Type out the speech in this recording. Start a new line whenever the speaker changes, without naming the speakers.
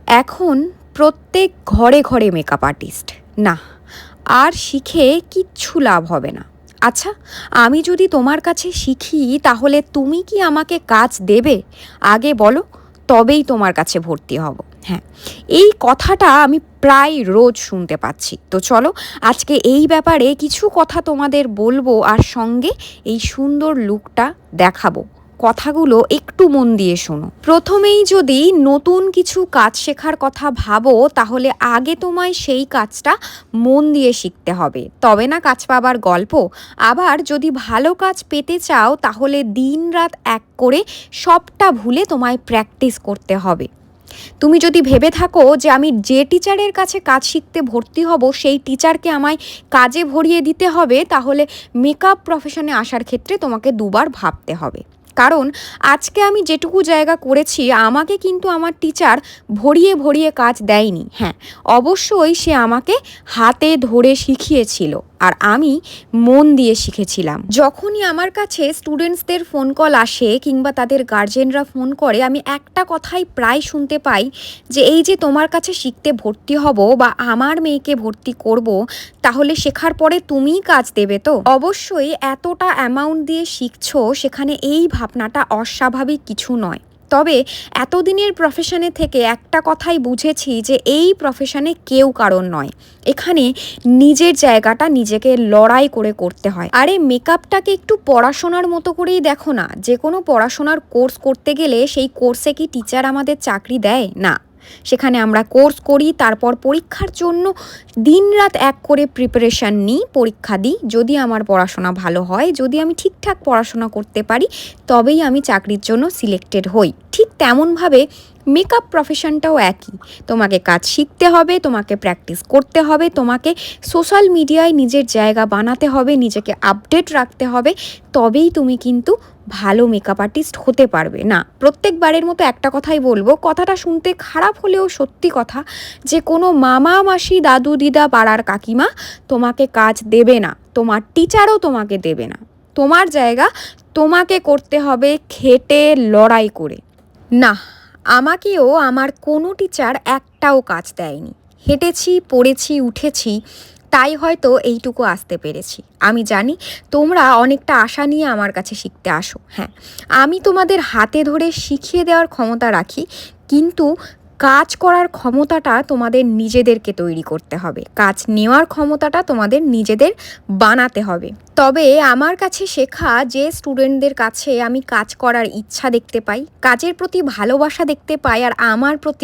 এখন প্রত্যেক ঘরে ঘরে মেকআপ আর্টিস্ট। না, আর শিখে কিচ্ছু লাভ হবে না। আচ্ছা, আমি যদি তোমার কাছে শিখি তাহলে তুমি কি আমাকে কাজ দেবে? আগে বলো, তবেই তোমার কাছে ভর্তি হব। হ্যাঁ, এই কথাটা আমি প্রায় রোজ শুনতে পাচ্ছি। তো চলো, আজকে এই ব্যাপারে কিছু কথা তোমাদের বলবো, আর সঙ্গে এই সুন্দর লুকটা দেখাবো। কথাগুলো একটু মন দিয়ে শোনো। প্রথমেই যদি নতুন কিছু কাজ শেখার কথা ভাবো, তাহলে আগে তোমায় সেই কাজটা মন দিয়ে শিখতে হবে, তবে না কাজ পাবার গল্প। আবার যদি ভালো কাজ পেতে চাও, তাহলে দিনরাত এক করে সবটা ভুলে তোমায় প্র্যাকটিস করতে হবে। তুমি যদি ভেবে থাকো যে আমি যে টিচারের কাছে কাজ শিখতে ভর্তি হব সেই টিচারকে আমায় কাজে ভরিয়ে দিতে হবে, তাহলে মেকআপ প্রফেশনে আসার ক্ষেত্রে তোমাকে দুবার ভাবতে হবে। কারণ আজকে আমি যেটুকু জায়গা করেছি, আমাকে কিন্তু আমার টিচার ভরিয়ে ভরিয়ে কাজ দেয়নি। হ্যাঁ, অবশ্যই সে আমাকে হাতে ধরে শিখিয়েছিল, আর আমি মন দিয়ে শিখেছিলাম। যখনই আমার কাছে স্টুডেন্টসদের ফোন কল আসে কিংবা তাদের গার্জেনরা ফোন করে, আমি একটা কথাই প্রায় শুনতে পাই যে এই যে তোমার কাছে শিখতে ভর্তি হব বা আমার মেয়েকে ভর্তি করব, তাহলে শেখার পরে তুমিই কাজ দেবে তো? অবশ্যই এতটা অ্যামাউন্ট দিয়ে শিখছো, সেখানে এই ভাবনাটা অস্বাভাবিক কিছু নয়। তবে এতদিনের প্রফেশনে থেকে একটা কথাই বুঝেছি যে এই প্রফেশনে কেউ কারণ নয়। এখানে নিজের জায়গাটা নিজেকে লড়াই করে করতে হয়। আরে মেকআপটাকে একটু পড়াশোনার মতো করেই দেখো না। যে কোনো পড়াশোনার কোর্স করতে গেলে সেই কোর্সে কি টিচার আমাদের চাকরি দেয়? না, সেখানে আমরা কোর্স করি, তারপর পরীক্ষার জন্য দিনরাত এক করে প্রিপারেশান নিই, পরীক্ষা দিই। যদি আমার পড়াশোনা ভালো হয়, যদি আমি ঠিকঠাক পড়াশোনা করতে পারি, তবেই আমি চাকরির জন্য সিলেক্টেড হই। ঠিক তেমনভাবে মেকআপ প্রফেশনটাও একই। তোমাকে কাজ শিখতে হবে, তোমাকে প্র্যাকটিস করতে হবে, তোমাকে সোশ্যাল মিডিয়ায় নিজের জায়গা বানাতে হবে, নিজেকে আপডেট রাখতে হবে, তবেই তুমি কিন্তু ভালো মেকআপ আর্টিস্ট হতে পারবে। না, প্রত্যেকবারের মতো একটা কথাই বলবো, কথাটা শুনতে খারাপ হলেও সত্যি কথা, যে কোনো মামা মাসি দাদু দিদা পাড়ার কাকিমা তোমাকে কাজ দেবে না, তোমার টিচারও তোমাকে দেবে না। তোমার জায়গা তোমাকে করতে হবে খেটে লড়াই করে। না, আমাকেও আমার কোনো টিচার একটাও কাজ দেয়নি। হেঁটেছি, পড়েছি, উঠেছি, তাই হয়তো এইটুকু আসতে পেরেছি। আমি জানি তোমরা অনেকটা আশা নিয়ে আমার কাছে শিখতে আসো। হ্যাঁ, আমি তোমাদের হাতে ধরে শিখিয়ে দেওয়ার ক্ষমতা রাখি, কিন্তু কাজ করার ক্ষমতাটা তোমাদের নিজেদেরকে তৈরি করতে হবে। কাজ নেওয়ার ক্ষমতাটা তোমাদের নিজেদের বানাতে হবে। তবে আমার কাছে শেখা যে স্টুডেন্টদের কাছে আমি কাজ করার ইচ্ছা দেখতে পাই, কাজের প্রতি ভালোবাসা দেখতে পাই, আর আমার প্রতি